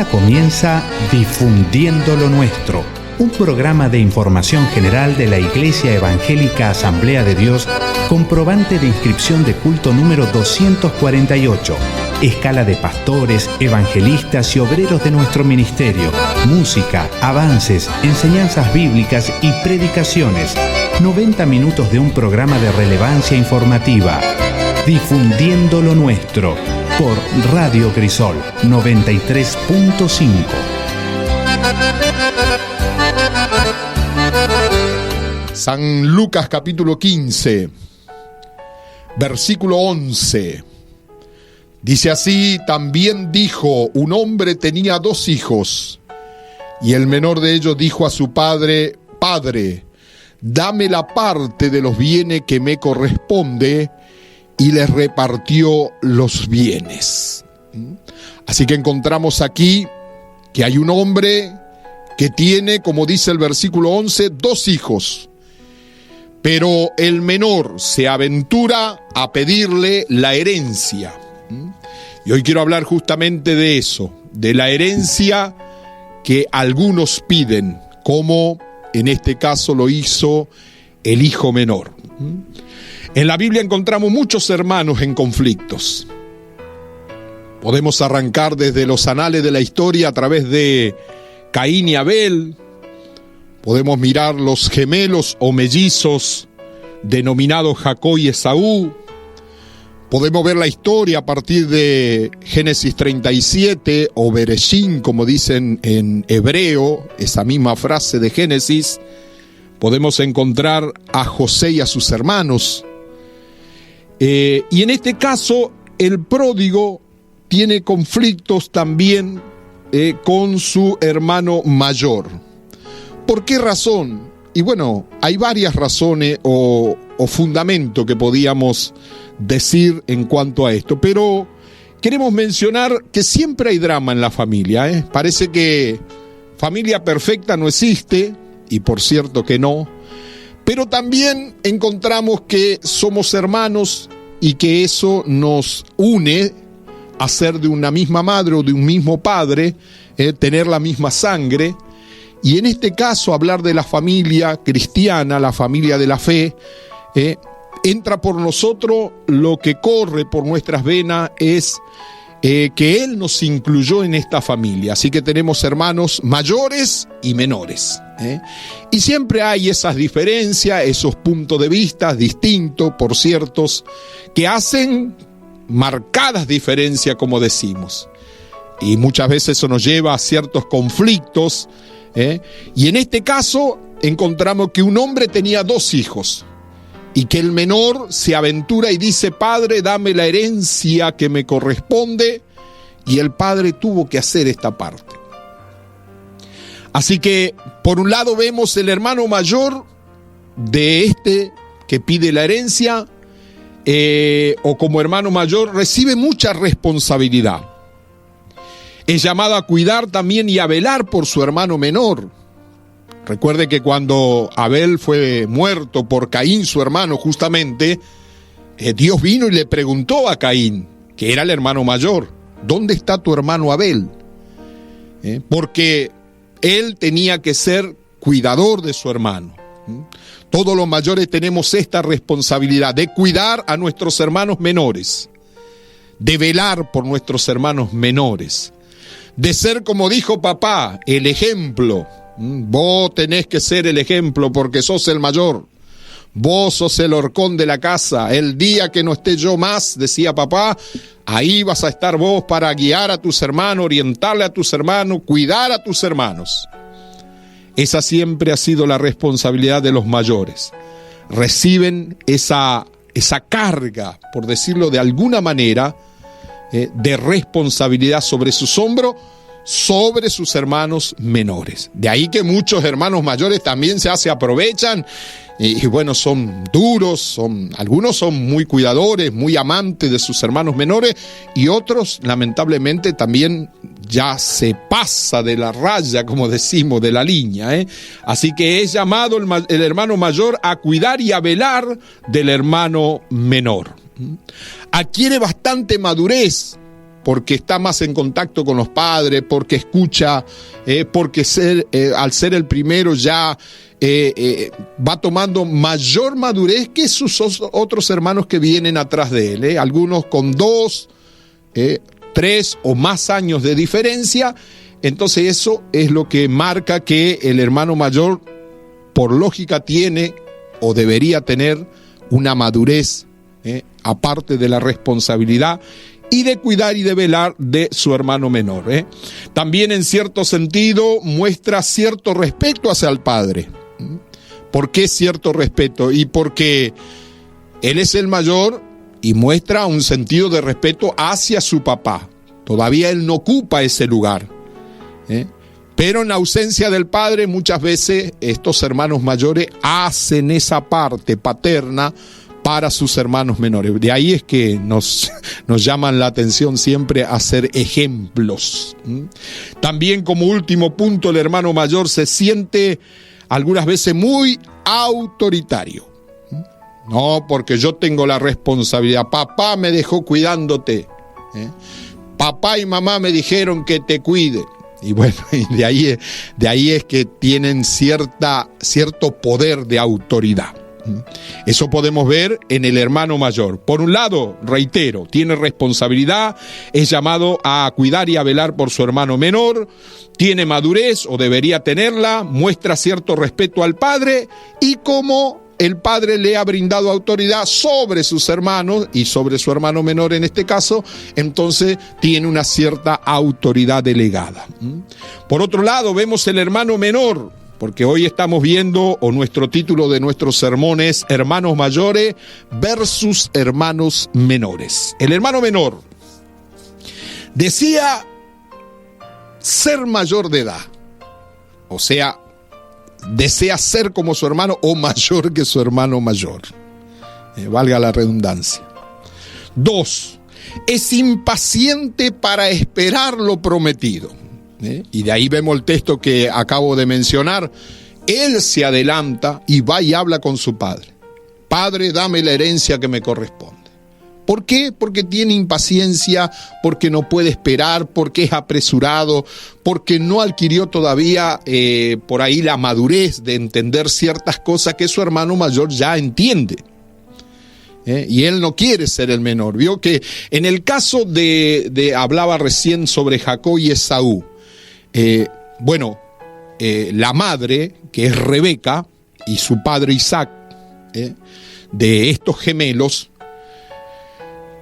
Ahora comienza Difundiendo lo Nuestro, un programa de información general de la Iglesia Evangélica Asamblea de Dios, comprobante de inscripción de culto número 248, escala de pastores, evangelistas y obreros de nuestro ministerio, música, avances, enseñanzas bíblicas y predicaciones. 90 minutos de un programa de relevancia informativa. Difundiendo lo Nuestro, por Radio Crisol 93.5. San Lucas capítulo 15, versículo 11. Dice así: también dijo, un hombre tenía 2 hijos, y el menor de ellos dijo a su padre: Padre, dame la parte de los bienes que me corresponde, y les repartió los bienes. Así que encontramos aquí que hay un hombre que tiene, como dice el versículo 11, 2 hijos. Pero el menor se aventura a pedirle la herencia. Y hoy quiero hablar justamente de eso, de la herencia que algunos piden, como en este caso lo hizo el hijo menor. En la Biblia encontramos muchos hermanos en conflictos. Podemos arrancar desde los anales de la historia a través de Caín y Abel. Podemos mirar los gemelos o mellizos denominados Jacob y Esaú. Podemos ver la historia a partir de Génesis 37 o Bereshín, como dicen en hebreo, esa misma frase de Génesis. Podemos encontrar a José y a sus hermanos. Y en este caso, el pródigo tiene conflictos también con su hermano mayor. ¿Por qué razón? Y bueno, hay varias razones o fundamentos que podíamos decir en cuanto a esto, pero queremos mencionar que siempre hay drama en la familia. Parece que familia perfecta no existe, y por cierto que no, pero también encontramos que somos hermanos y que eso nos une a ser de una misma madre o de un mismo padre, tener la misma sangre. Y en este caso, hablar de la familia cristiana, la familia de la fe, entra por nosotros, lo que corre por nuestras venas es que Él nos incluyó en esta familia. Así que tenemos hermanos mayores y menores. Y siempre hay esas diferencias, esos puntos de vista distintos, por ciertos, que hacen marcadas diferencias, como decimos. Y muchas veces eso nos lleva a ciertos conflictos. Y en este caso encontramos que un hombre tenía 2 hijos y que el menor se aventura y dice: Padre, dame la herencia que me corresponde, y el padre tuvo que hacer esta parte. Así que por un lado vemos el hermano mayor de este que pide la herencia, o como hermano mayor recibe mucha responsabilidad. Es llamado a cuidar también y a velar por su hermano menor. Recuerde que cuando Abel fue muerto por Caín, su hermano, justamente, Dios vino y le preguntó a Caín, que era el hermano mayor: ¿dónde está tu hermano Abel? Porque él tenía que ser cuidador de su hermano. Todos los mayores tenemos esta responsabilidad de cuidar a nuestros hermanos menores, de velar por nuestros hermanos menores, de ser, como dijo papá, el ejemplo. Vos tenés que ser el ejemplo porque sos el mayor. Vos sos el horcón de la casa. El día que no esté yo más, decía papá, ahí vas a estar vos para guiar a tus hermanos, orientarle a tus hermanos, cuidar a tus hermanos. Esa siempre ha sido la responsabilidad de los mayores. Reciben esa carga, por decirlo de alguna manera, de responsabilidad sobre sus hombros, sobre sus hermanos menores. De ahí que muchos hermanos mayores también se aprovechan y bueno, son duros, algunos son muy cuidadores, muy amantes de sus hermanos menores, y otros lamentablemente también ya se pasa de la raya, como decimos, de la línea. Así que es llamado el hermano mayor a cuidar y a velar del hermano menor. Adquiere bastante madurez porque está más en contacto con los padres, porque escucha, porque al ser el primero ya va tomando mayor madurez que sus otros hermanos que vienen atrás de él, algunos con 2, 3 o más años de diferencia. Entonces eso es lo que marca que el hermano mayor, por lógica, tiene o debería tener una madurez, aparte de la responsabilidad y de cuidar y de velar de su hermano menor. También en cierto sentido muestra cierto respeto hacia el padre. ¿Por qué cierto respeto? Y porque él es el mayor y muestra un sentido de respeto hacia su papá. Todavía él no ocupa ese lugar. Pero en la ausencia del padre, muchas veces estos hermanos mayores hacen esa parte paterna para sus hermanos menores. De ahí es que nos llaman la atención siempre a ser ejemplos. También, como último punto, el hermano mayor se siente algunas veces muy autoritario. No, porque yo tengo la responsabilidad. Papá me dejó cuidándote. Papá y mamá me dijeron que te cuide. Y bueno, y de ahí es que tienen cierto poder de autoridad. Eso podemos ver en el hermano mayor. Por un lado, reitero, tiene responsabilidad, es llamado a cuidar y a velar por su hermano menor, tiene madurez o debería tenerla, muestra cierto respeto al padre y como el padre le ha brindado autoridad sobre sus hermanos y sobre su hermano menor en este caso, entonces tiene una cierta autoridad delegada. Por otro lado, vemos el hermano menor, porque hoy estamos viendo, o nuestro título de nuestro sermón es Hermanos mayores versus hermanos menores. El hermano menor decía ser mayor de edad, o sea, desea ser como su hermano o mayor que su hermano mayor. Valga la redundancia. 2, es impaciente para esperar lo prometido. Y de ahí vemos el texto que acabo de mencionar. Él se adelanta y va y habla con su padre. Padre, dame la herencia que me corresponde. ¿Por qué? Porque tiene impaciencia, porque no puede esperar, porque es apresurado, porque no adquirió todavía por ahí la madurez de entender ciertas cosas que su hermano mayor ya entiende. Y él no quiere ser el menor. Vio que en el caso hablaba recién sobre Jacob y Esaú. La madre, que es Rebeca, y su padre Isaac, de estos gemelos,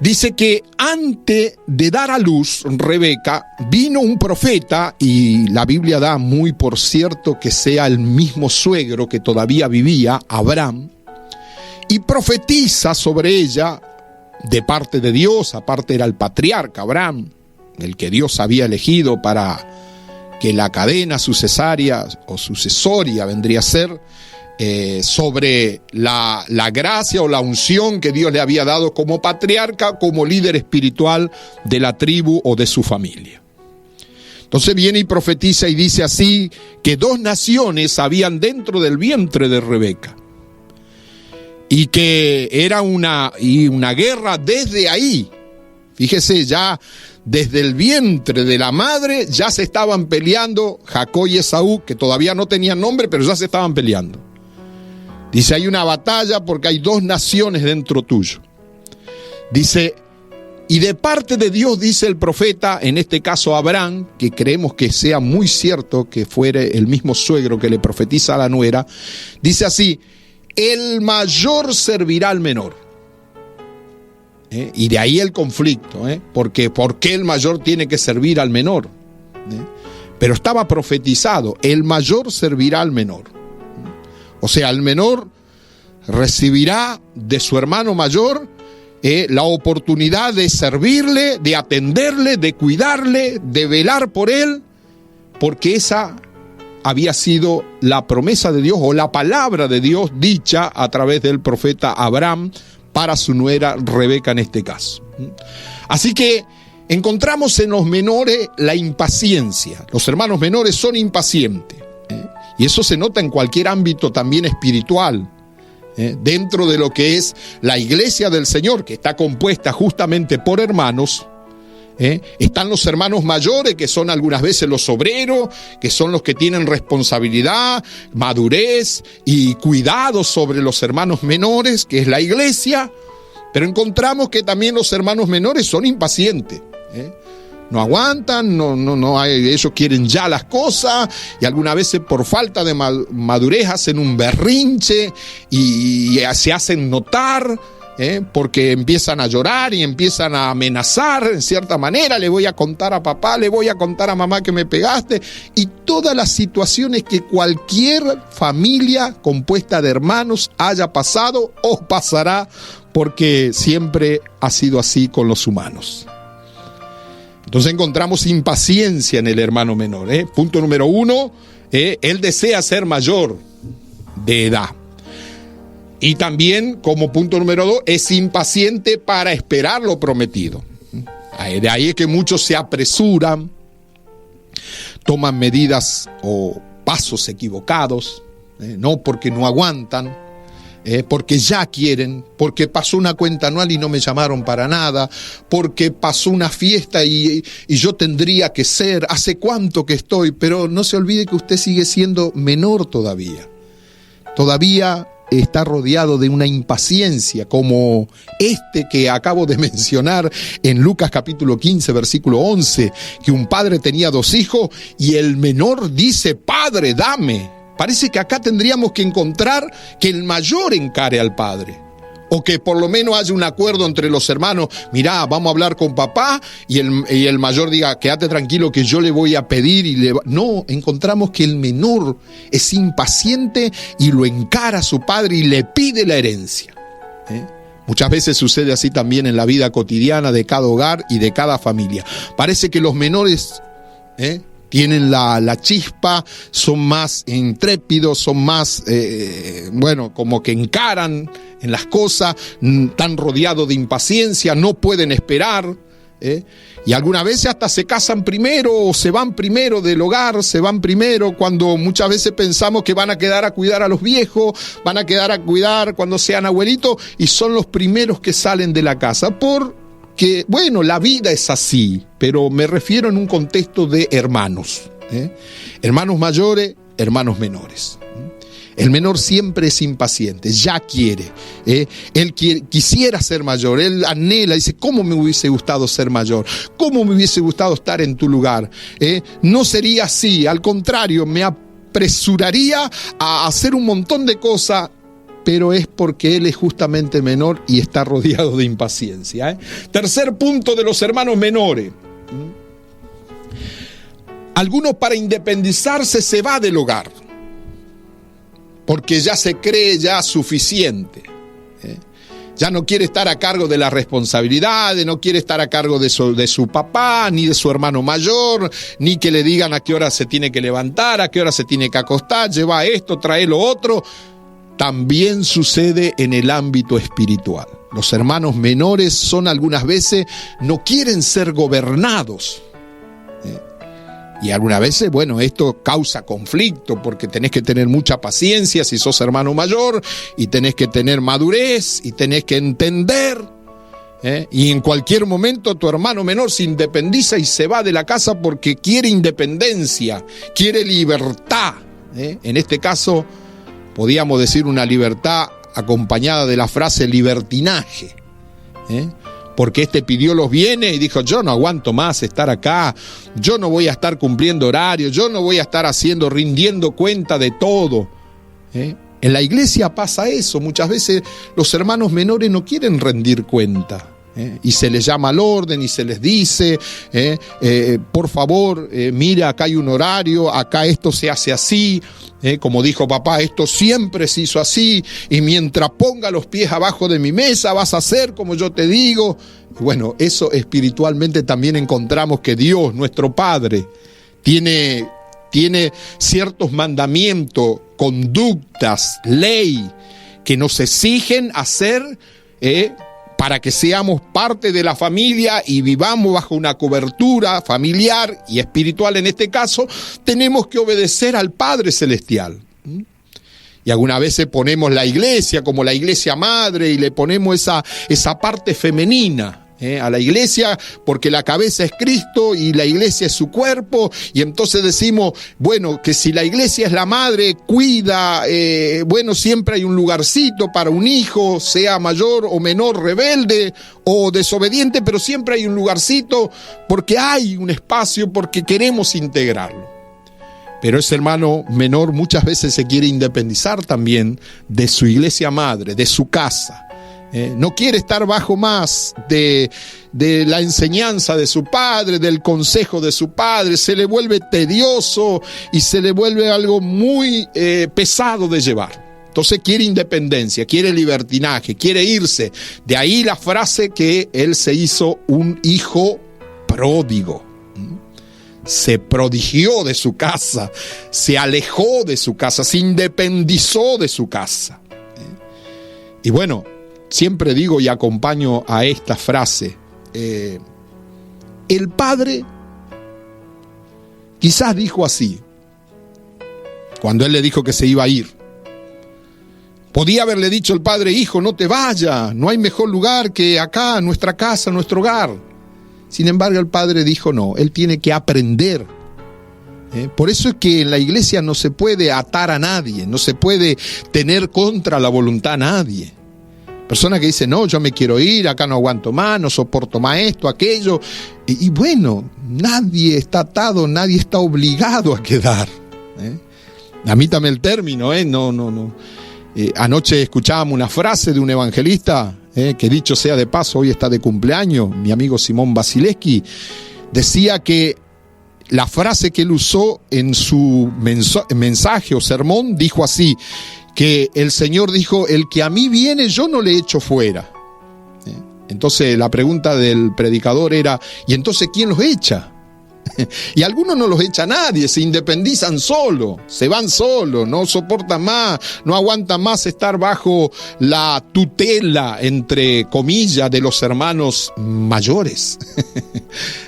dice que antes de dar a luz Rebeca, vino un profeta, y la Biblia da muy por cierto que sea el mismo suegro que todavía vivía, Abraham, y profetiza sobre ella de parte de Dios. Aparte era el patriarca Abraham, el que Dios había elegido para que la cadena sucesoria vendría a ser sobre la gracia o la unción que Dios le había dado como patriarca, como líder espiritual de la tribu o de su familia. Entonces viene y profetiza y dice así, que 2 naciones habían dentro del vientre de Rebeca, y que era una guerra desde ahí. Fíjese, ya desde el vientre de la madre ya se estaban peleando Jacob y Esaú, que todavía no tenían nombre, pero ya se estaban peleando. Dice, hay una batalla porque hay 2 naciones dentro tuyo. Dice, y de parte de Dios, dice el profeta, en este caso Abraham, que creemos que sea muy cierto que fuere el mismo suegro que le profetiza a la nuera, dice así, el mayor servirá al menor. Y de ahí el conflicto, porque ¿por qué el mayor tiene que servir al menor? Pero estaba profetizado, el mayor servirá al menor. O sea, el menor recibirá de su hermano mayor la oportunidad de servirle, de atenderle, de cuidarle, de velar por él, porque esa había sido la promesa de Dios o la palabra de Dios dicha a través del profeta Abraham para su nuera Rebeca en este caso. Así que encontramos en los menores la impaciencia. Los hermanos menores son impacientes. Y eso se nota en cualquier ámbito también espiritual. Dentro de lo que es la iglesia del Señor, que está compuesta justamente por hermanos, Están los hermanos mayores, que son algunas veces los obreros, que son los que tienen responsabilidad, madurez y cuidado sobre los hermanos menores, que es la iglesia. Pero encontramos que también los hermanos menores son impacientes, no aguantan, ellos quieren ya las cosas, y algunas veces por falta de madurez hacen un berrinche y se hacen notar, porque empiezan a llorar y empiezan a amenazar en cierta manera. Le voy a contar a papá, le voy a contar a mamá que me pegaste, y todas las situaciones que cualquier familia compuesta de hermanos haya pasado o pasará, porque siempre ha sido así con los humanos. Entonces encontramos impaciencia en el hermano menor. Punto número 1, él desea ser mayor de edad. Y también, como punto número 2, es impaciente para esperar lo prometido. De ahí es que muchos se apresuran, toman medidas o pasos equivocados, no porque no aguantan, porque ya quieren, porque pasó una cuenta anual y no me llamaron para nada, porque pasó una fiesta y yo tendría que ser, hace cuánto que estoy, pero no se olvide que usted sigue siendo menor todavía. Todavía está rodeado de una impaciencia como que acabo de mencionar en Lucas capítulo 15, versículo 11, que un padre tenía 2 hijos y el menor dice: Padre, dame. Parece que acá tendríamos que encontrar que el mayor encare al padre, o que por lo menos haya un acuerdo entre los hermanos. Mirá, vamos a hablar con papá, y el mayor diga: quédate tranquilo que yo le voy a pedir. No, encontramos que el menor es impaciente y lo encara a su padre y le pide la herencia. Muchas veces sucede así también en la vida cotidiana de cada hogar y de cada familia. Parece que los menores tienen la chispa, son más intrépidos, son más, como que encaran en las cosas, están rodeados de impaciencia, no pueden esperar, y algunas veces hasta se casan primero o se van primero del hogar, se van primero cuando muchas veces pensamos que van a quedar a cuidar a los viejos, van a quedar a cuidar cuando sean abuelitos, y son los primeros que salen de la casa porque, la vida es así, pero me refiero en un contexto de hermanos, hermanos mayores, hermanos menores. El menor siempre es impaciente, ya quiere, él quisiera ser mayor, él anhela, dice: ¿cómo me hubiese gustado ser mayor? ¿Cómo me hubiese gustado estar en tu lugar? No sería así, al contrario, me apresuraría a hacer un montón de cosas, pero es porque él es justamente menor y está rodeado de impaciencia. Tercer punto de los hermanos menores. Algunos, para independizarse, se va del hogar, porque ya se cree ya suficiente. Ya no quiere estar a cargo de las responsabilidades, no quiere estar a cargo de su papá, ni de su hermano mayor, ni que le digan a qué hora se tiene que levantar, a qué hora se tiene que acostar, lleva esto, trae lo otro. También sucede en el ámbito espiritual. Los hermanos menores son algunas veces, no quieren ser gobernados. Y algunas veces, esto causa conflicto, porque tenés que tener mucha paciencia si sos hermano mayor, y tenés que tener madurez, y tenés que entender. Y en cualquier momento tu hermano menor se independiza y se va de la casa porque quiere independencia, quiere libertad. En este caso, podríamos decir una libertad acompañada de la frase libertinaje. Porque pidió los bienes y dijo: yo no aguanto más estar acá, yo no voy a estar cumpliendo horarios, yo no voy a estar rindiendo cuenta de todo. En la iglesia pasa eso, muchas veces los hermanos menores no quieren rendir cuenta. Y se les llama al orden y se les dice: por favor, mira, acá hay un horario, acá esto se hace así, como dijo papá, esto siempre se hizo así, y mientras ponga los pies abajo de mi mesa vas a hacer como yo te digo. Eso espiritualmente también encontramos que Dios, nuestro Padre, tiene ciertos mandamientos, conductas, ley, que nos exigen hacer, para que seamos parte de la familia y vivamos bajo una cobertura familiar y espiritual. En este caso, tenemos que obedecer al Padre Celestial. Y algunas veces ponemos la iglesia como la iglesia madre y le ponemos esa parte femenina a la iglesia, porque la cabeza es Cristo y la iglesia es su cuerpo, y entonces decimos, bueno, que si la iglesia es la madre, cuida, bueno, siempre hay un lugarcito para un hijo, sea mayor o menor, rebelde o desobediente, pero siempre hay un lugarcito porque hay un espacio, porque queremos integrarlo. Pero ese hermano menor muchas veces se quiere independizar también de su iglesia madre, de su casa. No quiere estar bajo más de la enseñanza de su padre, del consejo de su padre. Se le vuelve tedioso y se le vuelve algo muy pesado de llevar. Entonces quiere independencia, quiere libertinaje, quiere irse. De ahí la frase que él se hizo un hijo pródigo. Se prodigió de su casa, se alejó de su casa, se independizó de su casa. Y bueno, siempre digo y acompaño a esta frase, el padre quizás dijo así, cuando él le dijo que se iba a ir. Podía haberle dicho el padre, hijo, no te vayas, no hay mejor lugar que acá, nuestra casa, nuestro hogar. Sin embargo, el padre dijo no, él tiene que aprender. Por eso es que en la iglesia no se puede atar a nadie, no se puede tener contra la voluntad a nadie. Personas que dicen, no, yo me quiero ir, acá no aguanto más, no soporto más esto, aquello. Y bueno, nadie está atado, nadie está obligado a quedar. Admítame el término, no. Anoche escuchábamos una frase de un evangelista, que dicho sea de paso, hoy está de cumpleaños, mi amigo Simón Basileski, decía que la frase que él usó en su mensaje o sermón, dijo así, que el Señor dijo, el que a mí viene yo no le echo fuera. Entonces la pregunta del predicador era, ¿y entonces quién los echa? Y algunos no los echa nadie, se independizan solo, se van solos, no soportan más, no aguantan más estar bajo la tutela, entre comillas, de los hermanos mayores.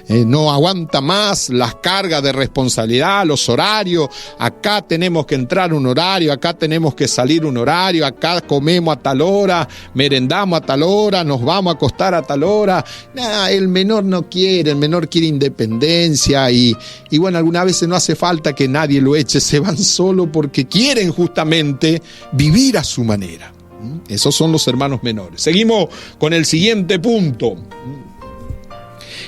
No aguanta más las cargas de responsabilidad, los horarios, acá tenemos que entrar un horario, acá tenemos que salir un horario, acá comemos a tal hora, merendamos a tal hora, nos vamos a acostar a tal hora. El menor no quiere, el menor quiere independencia y bueno, algunas veces no hace falta que nadie lo eche, se van solo porque quieren justamente vivir a su manera. Esos son los hermanos menores. Seguimos con el siguiente punto.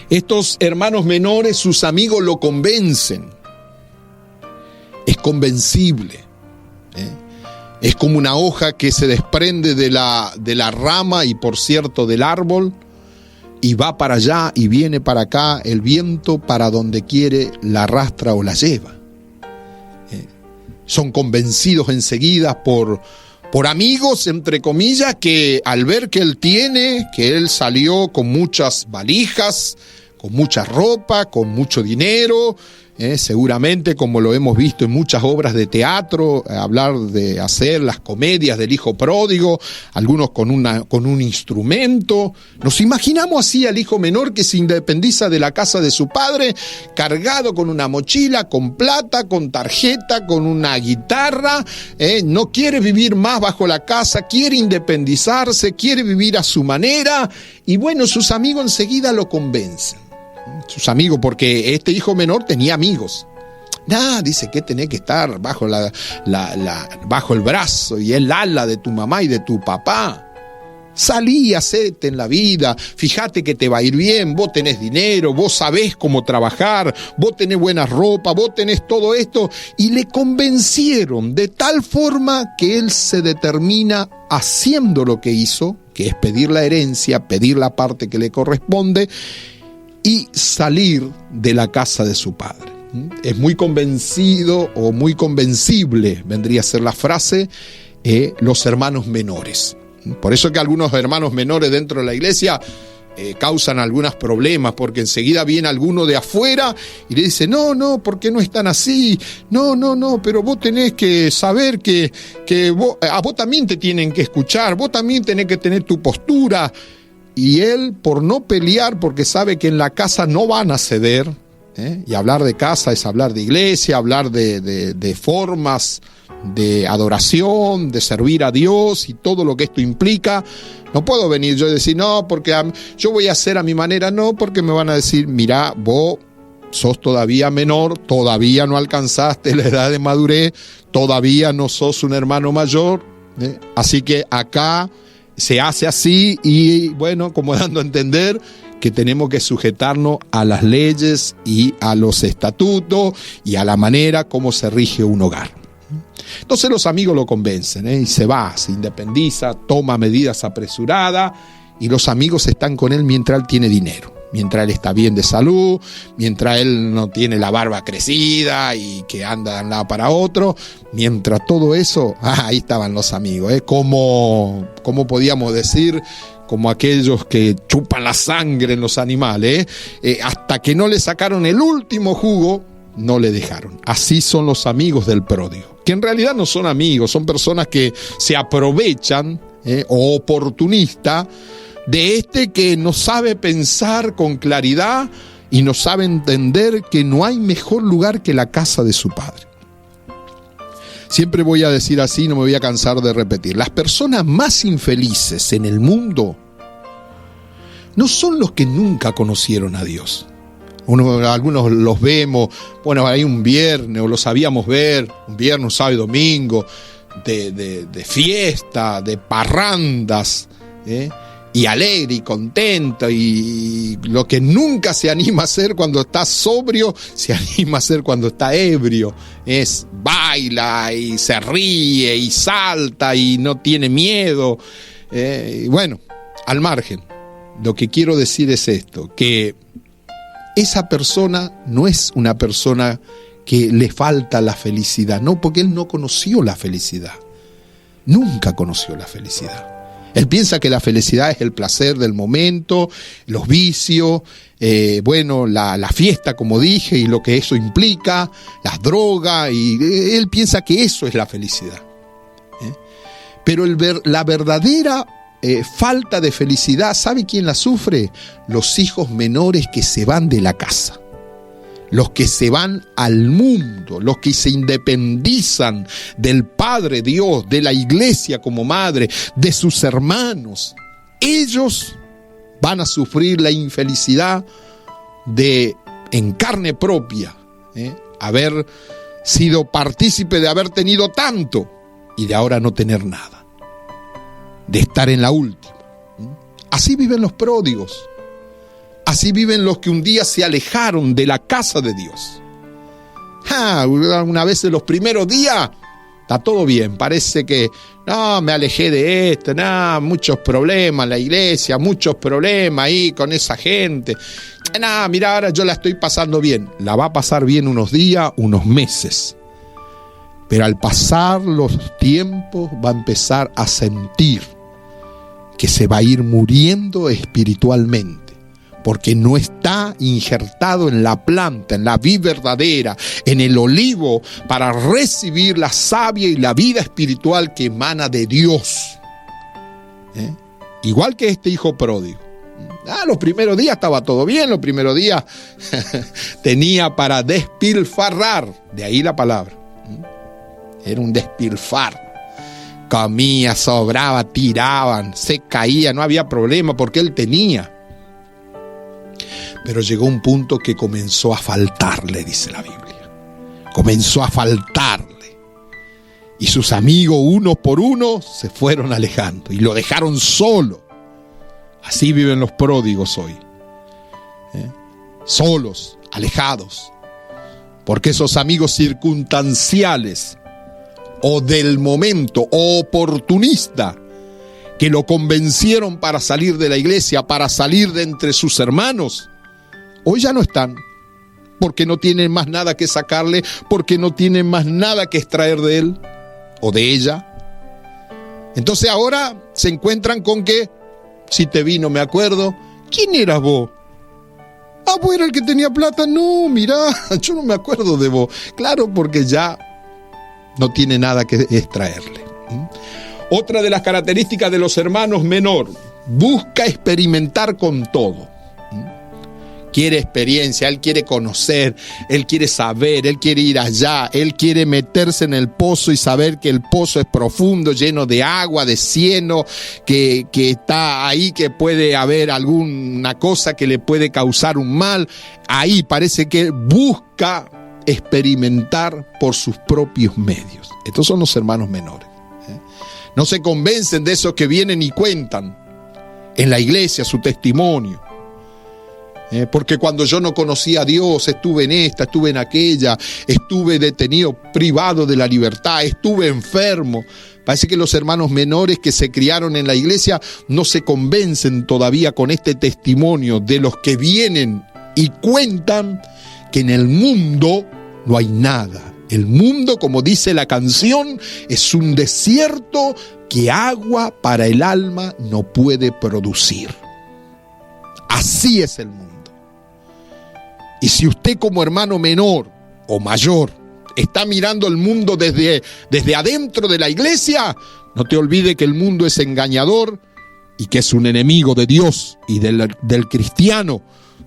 Estos hermanos menores, sus amigos lo convencen. Es convencible. Es como una hoja que se desprende de la rama y, por cierto, del árbol, y va para allá y viene para acá, el viento para donde quiere la arrastra o la lleva. Son convencidos enseguida por amigos, entre comillas, que al ver que él tiene, que él salió con muchas valijas, con mucha ropa, con mucho dinero, seguramente como lo hemos visto en muchas obras de teatro, hablar de hacer las comedias del hijo pródigo, algunos con un instrumento. Nos imaginamos así al hijo menor que se independiza de la casa de su padre, cargado con una mochila, con plata, con tarjeta, con una guitarra, no quiere vivir más bajo la casa, quiere independizarse, quiere vivir a su manera, y bueno, sus amigos enseguida lo convencen. Sus amigos, porque este hijo menor tenía amigos. Dice que tenés que estar bajo bajo el brazo y el ala de tu mamá y de tu papá. Salí, hacete en la vida, fíjate que te va a ir bien, vos tenés dinero, vos sabés cómo trabajar, vos tenés buena ropa, vos tenés todo esto, y le convencieron de tal forma que él se determina haciendo lo que hizo, que es pedir la herencia, pedir la parte que le corresponde, y salir de la casa de su padre. Es muy convencido o muy convencible, vendría a ser la frase, los hermanos menores. Por eso es que algunos hermanos menores dentro de la iglesia causan algunos problemas, porque enseguida viene alguno de afuera y le dice, no, ¿por qué no están así? No, pero vos tenés que saber que a vos también te tienen que escuchar, vos también tenés que tener tu postura. Y él, por no pelear, porque sabe que en la casa no van a ceder, Y hablar de casa es hablar de iglesia, hablar de formas de adoración, de servir a Dios y todo lo que esto implica. No puedo venir yo y decir, no, porque yo voy a hacer a mi manera, no, porque me van a decir, mirá, vos sos todavía menor, todavía no alcanzaste la edad de madurez, todavía no sos un hermano mayor, así que acá se hace así y bueno, como dando a entender que tenemos que sujetarnos a las leyes y a los estatutos y a la manera como se rige un hogar. Entonces los amigos lo convencen, y se va, se independiza, toma medidas apresuradas y los amigos están con él mientras él tiene dinero, mientras él está bien de salud, mientras él no tiene la barba crecida y que anda de un lado para otro, mientras todo eso, ahí estaban los amigos, como podíamos decir, como aquellos que chupan la sangre en los animales, hasta que no le sacaron el último jugo, no le dejaron. Así son los amigos del pródigo, que en realidad no son amigos, son personas que se aprovechan o oportunistas de que no sabe pensar con claridad y no sabe entender que no hay mejor lugar que la casa de su padre. Siempre voy a decir así, no me voy a cansar de repetir, las personas más infelices en el mundo no son los que nunca conocieron a Dios. Algunos los vemos, bueno, hay un viernes, o lo sabíamos ver, un viernes, un sábado y domingo, de fiesta, de parrandas, y alegre y contento, y lo que nunca se anima a hacer cuando está sobrio, se anima a hacer cuando está ebrio. Baila y se ríe y salta y no tiene miedo. Y bueno, al margen, lo que quiero decir es esto, que esa persona no es una persona que le falta la felicidad, no, porque él no conoció la felicidad, nunca conoció la felicidad. Él piensa que la felicidad es el placer del momento, los vicios, la fiesta, como dije, y lo que eso implica, las drogas, y él piensa que eso es la felicidad. Pero la verdadera falta de felicidad, ¿sabe quién la sufre? Los hijos menores que se van de la casa, los que se van al mundo, los que se independizan del Padre Dios, de la iglesia como madre, de sus hermanos. Ellos van a sufrir la infelicidad de, en carne propia, haber sido partícipe de haber tenido tanto y de ahora no tener nada, de estar en la última. Así viven los pródigos. Así viven los que un día se alejaron de la casa de Dios. Una vez en los primeros días está todo bien, parece que no, me alejé de esto, no, muchos problemas en la iglesia, muchos problemas ahí con esa gente. No, mira, ahora yo la estoy pasando bien. La va a pasar bien unos días, unos meses. Pero al pasar los tiempos va a empezar a sentir que se va a ir muriendo espiritualmente, porque no está injertado en la planta, en la vid verdadera, en el olivo, para recibir la savia y la vida espiritual que emana de Dios. Igual que este hijo pródigo. Los primeros días estaba todo bien, los primeros días tenía para despilfarrar, de ahí la palabra. Era un despilfarro. Comía, sobraba, tiraban, se caía, no había problema porque él tenía. Pero llegó un punto que comenzó a faltarle, dice la Biblia. Comenzó a faltarle. Y sus amigos, uno por uno, se fueron alejando y lo dejaron solo. Así viven los pródigos hoy. Solos, alejados. Porque esos amigos circunstanciales o del momento, o oportunista, que lo convencieron para salir de la iglesia, para salir de entre sus hermanos, hoy ya no están, porque no tienen más nada que sacarle, porque no tienen más nada que extraer de él o de ella. Entonces ahora se encuentran con que, si te vi no me acuerdo, ¿quién eras vos? Vos era el que tenía plata. No, mirá, yo no me acuerdo de vos. Claro, porque ya no tiene nada que extraerle. Otra de las características de los hermanos menor, busca experimentar con todo. quiere experiencia, él quiere conocer, él quiere saber, él quiere ir allá, él quiere meterse en el pozo y saber que el pozo es profundo, lleno de agua, de cieno, que está ahí, que puede haber alguna cosa que le puede causar un mal. Ahí parece que busca experimentar por sus propios medios. Estos son los hermanos menores. No se convencen de esos que vienen y cuentan en la iglesia su testimonio. Porque cuando yo no conocía a Dios, estuve en esta, estuve en aquella, estuve detenido, privado de la libertad, estuve enfermo. Parece que los hermanos menores que se criaron en la iglesia no se convencen todavía con este testimonio de los que vienen y cuentan que en el mundo no hay nada. El mundo, como dice la canción, es un desierto que agua para el alma no puede producir. Así es el mundo. Y si usted como hermano menor o mayor está mirando el mundo desde adentro de la iglesia, no te olvides que el mundo es engañador y que es un enemigo de Dios y del cristiano.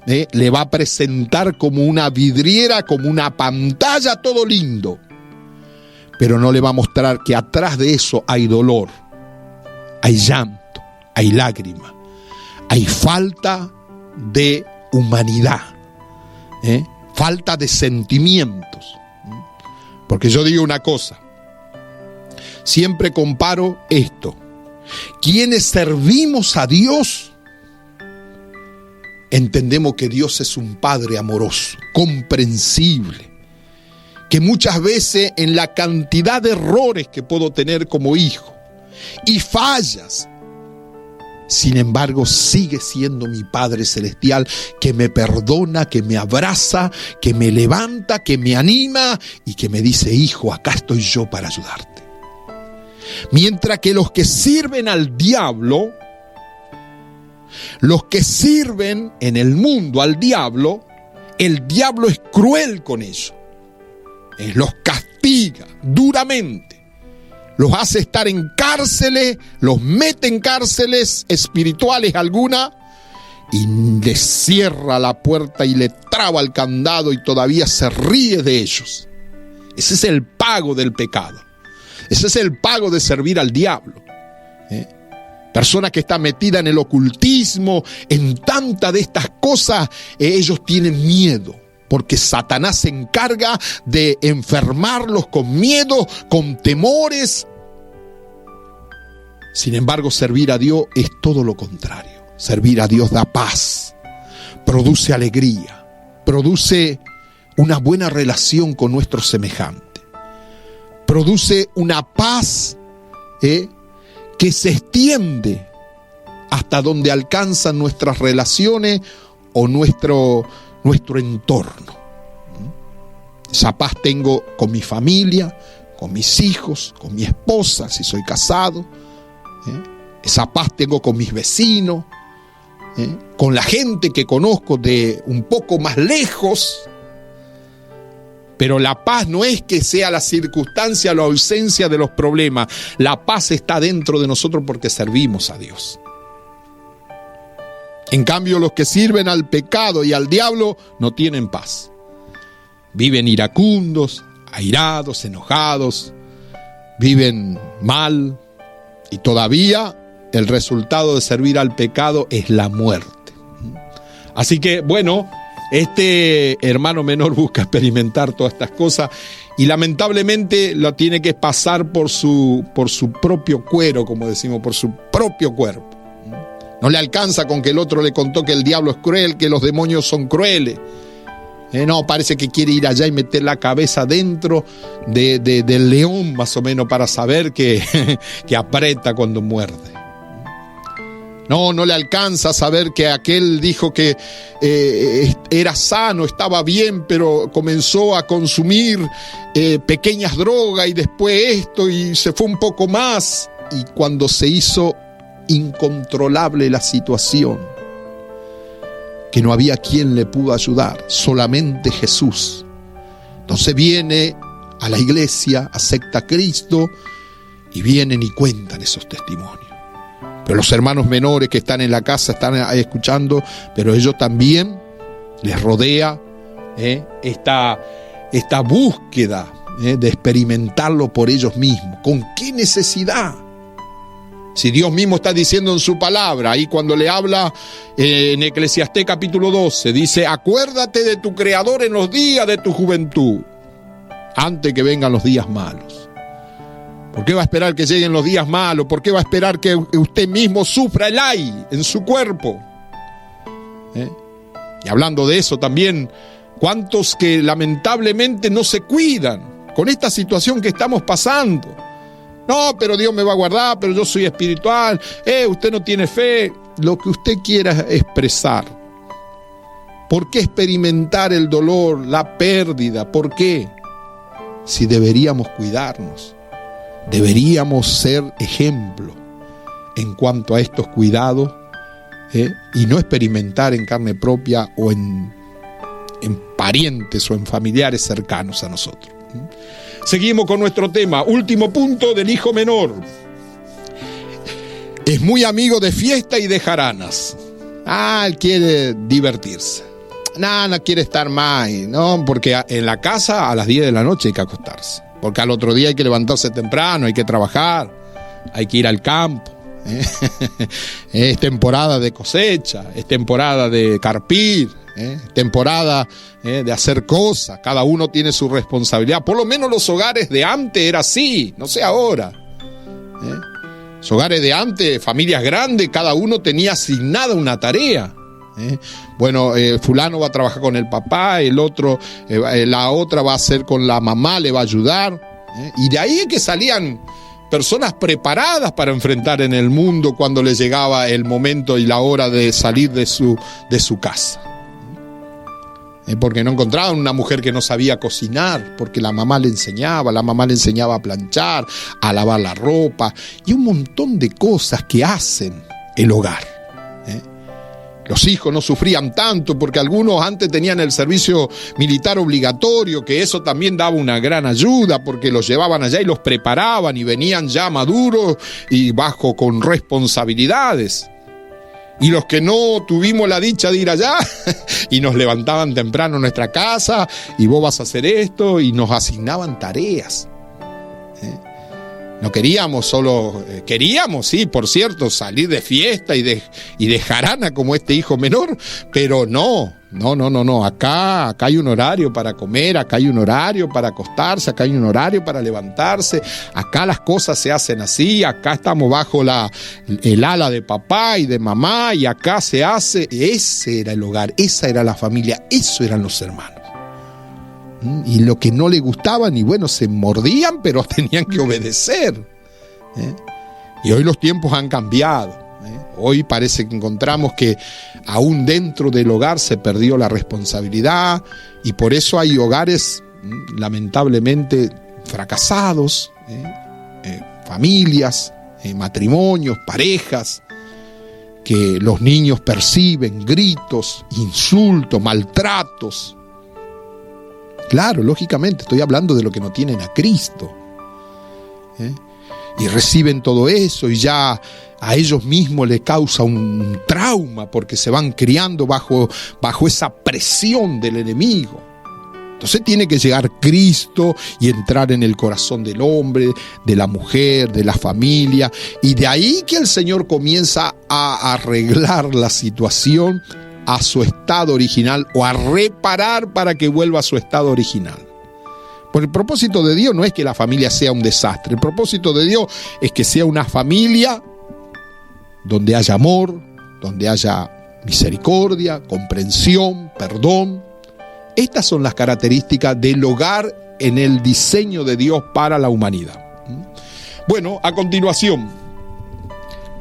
Le va a presentar como una vidriera, como una pantalla, todo lindo. Pero no le va a mostrar que atrás de eso hay dolor, hay llanto, hay lágrima, hay falta de humanidad, falta de sentimientos. Porque yo digo una cosa, siempre comparo esto. Quienes servimos a Dios, entendemos que Dios es un Padre amoroso, comprensible, que muchas veces en la cantidad de errores que puedo tener como hijo y fallas, sin embargo sigue siendo mi Padre celestial, que me perdona, que me abraza, que me levanta, que me anima y que me dice: hijo, acá estoy yo para ayudarte. Mientras que los que sirven al diablo, los que sirven en el mundo al diablo, el diablo es cruel con ellos. Los castiga duramente. Los hace estar en cárceles, los mete en cárceles espirituales alguna y les cierra la puerta y le traba el candado y todavía se ríe de ellos. Ese es el pago del pecado. Ese es el pago de servir al diablo. Persona que está metida en el ocultismo, en tantas de estas cosas, ellos tienen miedo. Porque Satanás se encarga de enfermarlos con miedo, con temores. Sin embargo, servir a Dios es todo lo contrario. Servir a Dios da paz, produce alegría, produce una buena relación con nuestro semejante, produce una paz que se extiende hasta donde alcanzan nuestras relaciones o nuestro entorno. Esa paz tengo con mi familia, con mis hijos, con mi esposa, si soy casado. Esa paz tengo con mis vecinos, con la gente que conozco de un poco más lejos. Pero la paz no es que sea la circunstancia o la ausencia de los problemas. La paz está dentro de nosotros porque servimos a Dios. En cambio, los que sirven al pecado y al diablo no tienen paz. Viven iracundos, airados, enojados, viven mal y todavía el resultado de servir al pecado es la muerte. Así que, bueno, este hermano menor busca experimentar todas estas cosas y lamentablemente lo tiene que pasar por su propio cuero, como decimos, por su propio cuerpo. No le alcanza con que el otro le contó que el diablo es cruel, que los demonios son crueles. No, parece que quiere ir allá y meter la cabeza dentro del león, más o menos, para saber que aprieta cuando muerde. No le alcanza a saber que aquel dijo que era sano, estaba bien, pero comenzó a consumir pequeñas drogas y después esto y se fue un poco más. Y cuando se hizo incontrolable la situación, que no había quien le pudo ayudar, solamente Jesús. Entonces viene a la iglesia, acepta a Cristo y vienen y cuentan esos testimonios. Pero los hermanos menores que están en la casa están escuchando, pero ellos también Les rodea esta búsqueda de experimentarlo por ellos mismos. ¿Con qué necesidad? Si Dios mismo está diciendo en su palabra, ahí cuando le habla en Eclesiastés capítulo 12, dice: acuérdate de tu Creador en los días de tu juventud, antes que vengan los días malos. ¿Por qué va a esperar que lleguen los días malos? ¿Por qué va a esperar que usted mismo sufra el ay en su cuerpo? Y hablando de eso también, ¿cuántos que lamentablemente no se cuidan con esta situación que estamos pasando? No, pero Dios me va a guardar, pero yo soy espiritual, usted no tiene fe. Lo que usted quiera expresar. ¿Por qué experimentar el dolor, la pérdida? ¿Por qué? Si deberíamos cuidarnos, deberíamos ser ejemplo en cuanto a estos cuidados, y no experimentar en carne propia o en parientes o en familiares cercanos a nosotros. Seguimos con nuestro tema. Último punto del hijo menor. Es muy amigo de fiesta y de jaranas. Él quiere divertirse. No quiere estar más, ¿no? Porque en la casa a las 10 de la noche hay que acostarse. Porque al otro día hay que levantarse temprano, hay que trabajar, hay que ir al campo. Es temporada de cosecha, es temporada de carpir, temporada de hacer cosas. Cada uno tiene su responsabilidad. Por lo menos los hogares de antes era así, no sé ahora. Los hogares de antes, familias grandes, cada uno tenía asignada una tarea. Bueno, fulano va a trabajar con el papá, el otro, la otra va a hacer con la mamá, le va a ayudar. Y de ahí es que salían personas preparadas para enfrentar en el mundo cuando les llegaba el momento y la hora de salir de su casa. Porque no encontraban una mujer que no sabía cocinar, porque la mamá le enseñaba a planchar, a lavar la ropa y un montón de cosas que hacen el hogar. Los hijos no sufrían tanto porque algunos antes tenían el servicio militar obligatorio, que eso también daba una gran ayuda porque los llevaban allá y los preparaban y venían ya maduros y con responsabilidades. Y los que no tuvimos la dicha de ir allá y nos levantaban temprano en nuestra casa y vos vas a hacer esto y nos asignaban tareas. No queríamos queríamos, sí, por cierto, salir de fiesta y de jarana como este hijo menor, pero no, acá hay un horario para comer, acá hay un horario para acostarse, acá hay un horario para levantarse, acá las cosas se hacen así, acá estamos bajo el ala de papá y de mamá y acá se hace. Ese era el hogar, esa era la familia, eso eran los hermanos. Y lo que no le gustaban, y bueno, se mordían, pero tenían que obedecer. Y hoy los tiempos han cambiado. Hoy parece que encontramos que aún dentro del hogar se perdió la responsabilidad y por eso hay hogares lamentablemente fracasados, familias, matrimonios, parejas, que los niños perciben gritos, insultos, maltratos. Claro, lógicamente, estoy hablando de lo que no tienen a Cristo. Y reciben todo eso y ya a ellos mismos les causa un trauma porque se van criando bajo esa presión del enemigo. Entonces tiene que llegar Cristo y entrar en el corazón del hombre, de la mujer, de la familia. Y de ahí que el Señor comienza a arreglar la situación a su estado original o a reparar para que vuelva a su estado original. Porque el propósito de Dios no es que la familia sea un desastre. El propósito de Dios es que sea una familia donde haya amor, donde haya misericordia, comprensión, perdón. Estas son las características del hogar en el diseño de Dios para la humanidad. Bueno, a continuación,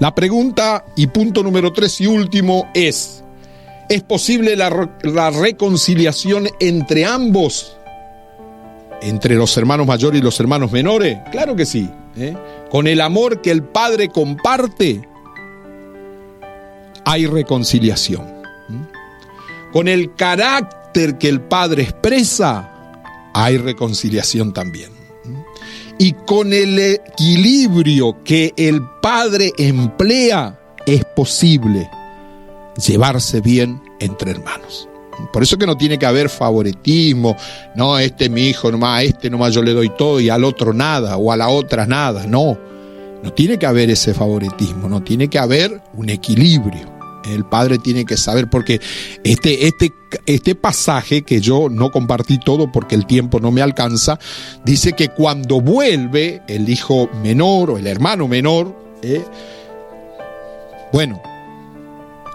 la pregunta y punto número 3 y último ¿es posible la reconciliación entre ambos? ¿Entre los hermanos mayores y los hermanos menores? Claro que sí. Con el amor que el Padre comparte, hay reconciliación. Con el carácter que el Padre expresa, hay reconciliación también. Y con el equilibrio que el Padre emplea, es posible llevarse bien entre hermanos. Por eso que no tiene que haber favoritismo. No, este es mi hijo nomás, a este nomás yo le doy todo y al otro nada, o a la otra nada. No tiene que haber ese favoritismo, no tiene que haber un equilibrio. El padre tiene que saber, porque este pasaje, que yo no compartí todo porque el tiempo no me alcanza, dice que cuando vuelve el hijo menor o el hermano menor,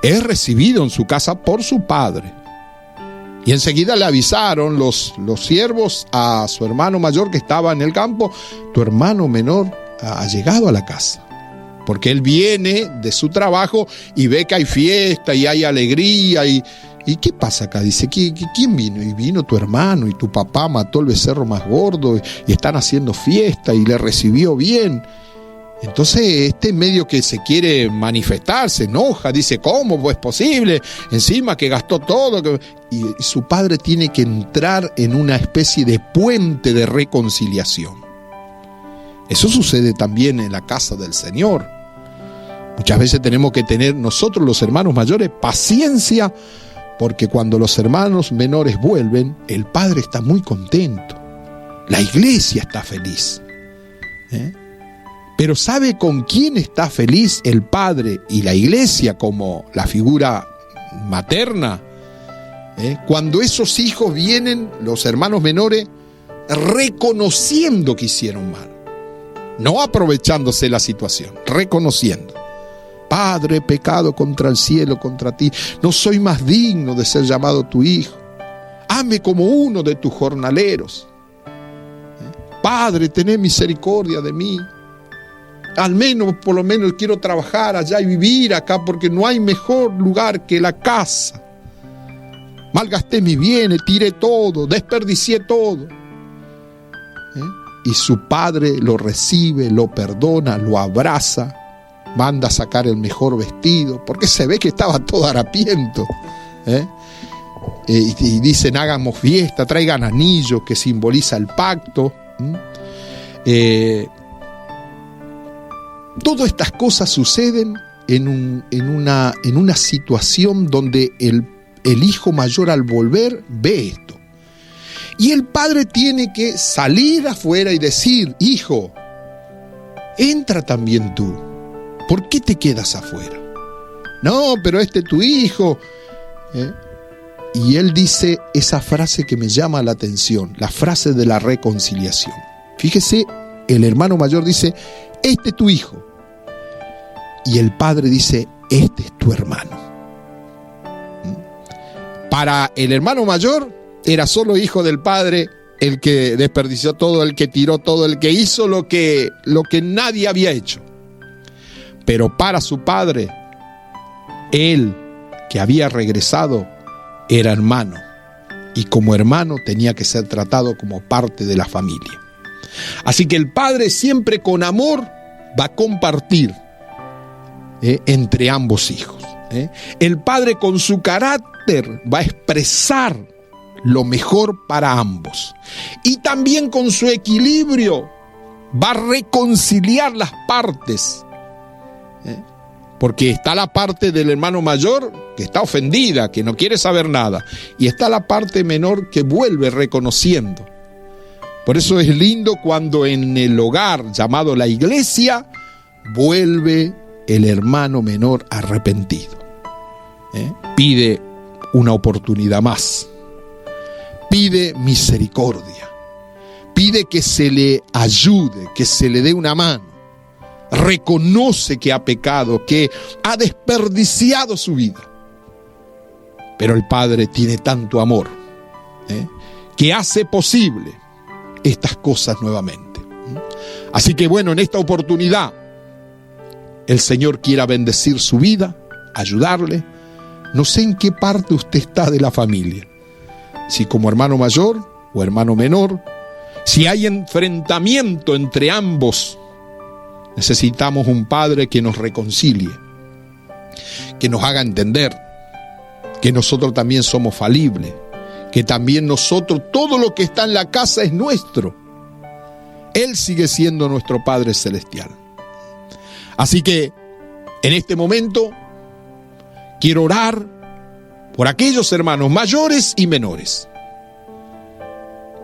es recibido en su casa por su padre. Y enseguida le avisaron los siervos a su hermano mayor que estaba en el campo: tu hermano menor ha llegado a la casa. Porque él viene de su trabajo y ve que hay fiesta y hay alegría. ¿Y qué pasa acá? Dice, ¿quién vino? Y vino tu hermano, y tu papá mató el becerro más gordo y están haciendo fiesta y le recibió bien. Entonces medio que se quiere manifestar, se enoja, dice, ¿cómo es posible? Encima que gastó todo. Y su padre tiene que entrar en una especie de puente de reconciliación. Eso sucede también en la casa del Señor. Muchas veces tenemos que tener nosotros, los hermanos mayores, paciencia, porque cuando los hermanos menores vuelven, el padre está muy contento. La iglesia está feliz. Pero ¿sabe con quién está feliz el padre y la iglesia como la figura materna? Cuando esos hijos vienen, los hermanos menores, reconociendo que hicieron mal. No aprovechándose de la situación, reconociendo. Padre, he pecado contra el cielo, contra ti. No soy más digno de ser llamado tu hijo. Hazme como uno de tus jornaleros. Padre, tené misericordia de mí. Por lo menos quiero trabajar allá y vivir acá, porque no hay mejor lugar que la casa. Malgasté mis bienes, tiré todo, desperdicié todo. Y su padre lo recibe, lo perdona, lo abraza. Manda a sacar el mejor vestido, porque se ve que estaba todo harapiento. Y dicen, hagamos fiesta, traigan anillo que simboliza el pacto. Todas estas cosas suceden en una situación donde el hijo mayor, al volver, ve esto. Y el padre tiene que salir afuera y decir, hijo, entra también tú. ¿Por qué te quedas afuera? No, pero este es tu hijo. Y él dice esa frase que me llama la atención, la frase de la reconciliación. Fíjese, el hermano mayor dice, este es tu hijo. Y el padre dice, este es tu hermano. Para el hermano mayor era solo hijo del padre, el que desperdició todo, el que tiró todo, el que hizo lo que nadie había hecho. Pero para su padre, él que había regresado era hermano, y como hermano tenía que ser tratado como parte de la familia. Así que el padre siempre con amor va a compartir entre ambos hijos. El padre con su carácter va a expresar lo mejor para ambos, y también con su equilibrio va a reconciliar las partes. Porque está la parte del hermano mayor que está ofendida, que no quiere saber nada, y está la parte menor que vuelve reconociendo. Por eso es lindo cuando en el hogar llamado la iglesia vuelve el hermano menor arrepentido. Pide una oportunidad más, pide misericordia, pide que se le ayude, que se le dé una mano. Reconoce que ha pecado, que ha desperdiciado su vida. Pero el Padre tiene tanto amor, que hace posible estas cosas nuevamente. Así que bueno, en esta oportunidad el Señor quiera bendecir su vida, ayudarle. No sé en qué parte usted está de la familia, si como hermano mayor o hermano menor, si hay enfrentamiento entre ambos. Necesitamos un padre que nos reconcilie, que nos haga entender que nosotros también somos falibles, que también nosotros, todo lo que está en la casa es nuestro. Él sigue siendo nuestro Padre Celestial. Así que en este momento quiero orar por aquellos hermanos mayores y menores,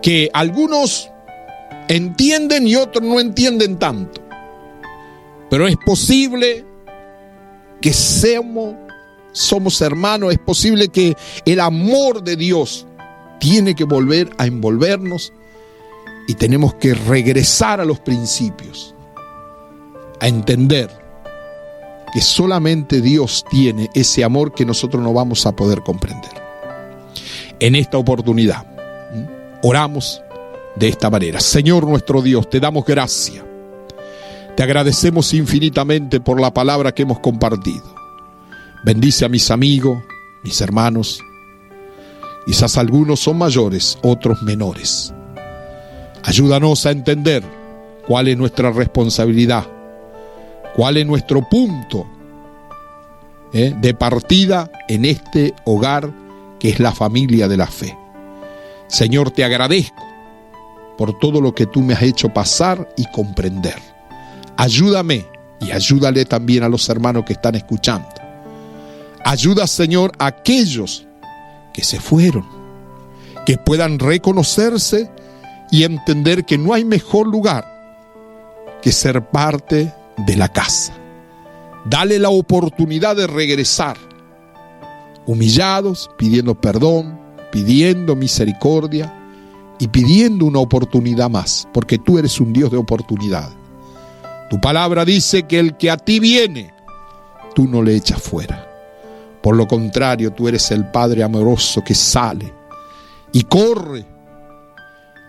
que algunos entienden y otros no entienden tanto, pero es posible que somos hermanos, es posible que el amor de Dios tiene que volver a envolvernos y tenemos que regresar a los principios, a entender que solamente Dios tiene ese amor que nosotros no vamos a poder comprender. En esta oportunidad, oramos de esta manera. Señor nuestro Dios, te damos gracias. Te agradecemos infinitamente por la palabra que hemos compartido. Bendice a mis amigos, mis hermanos. Quizás algunos son mayores, otros menores. Ayúdanos a entender cuál es nuestra responsabilidad, cuál es nuestro punto de partida en este hogar que es la familia de la fe. Señor, te agradezco por todo lo que tú me has hecho pasar y comprender. Ayúdame y ayúdale también a los hermanos que están escuchando. Ayuda, Señor, a aquellos que se fueron, que puedan reconocerse y entender que no hay mejor lugar que ser parte de la casa. Dale la oportunidad de regresar, humillados, pidiendo perdón, pidiendo misericordia y pidiendo una oportunidad más, porque tú eres un Dios de oportunidad. Tu palabra dice que el que a ti viene, tú no le echas fuera. Por lo contrario, tú eres el Padre amoroso que sale y corre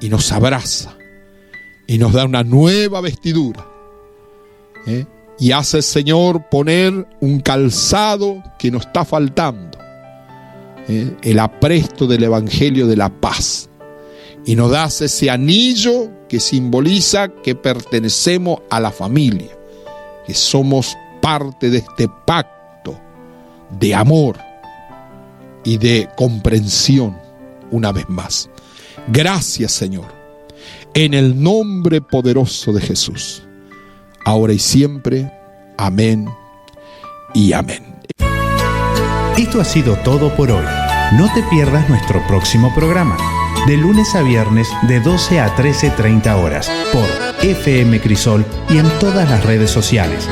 y nos abraza y nos da una nueva vestidura. Y hace, Señor, poner un calzado que nos está faltando. El apresto del Evangelio de la paz. Y nos das ese anillo que simboliza que pertenecemos a la familia, que somos parte de este pacto de amor y de comprensión una vez más. Gracias, Señor, en el nombre poderoso de Jesús, ahora y siempre. Amén y amén. Esto ha sido todo por hoy. No te pierdas nuestro próximo programa, de lunes a viernes de 12 a 13:30 horas, por FM Crisol y en todas las redes sociales.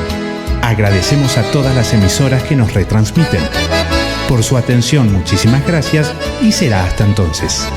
Agradecemos a todas las emisoras que nos retransmiten. Por su atención, muchísimas gracias y será hasta entonces.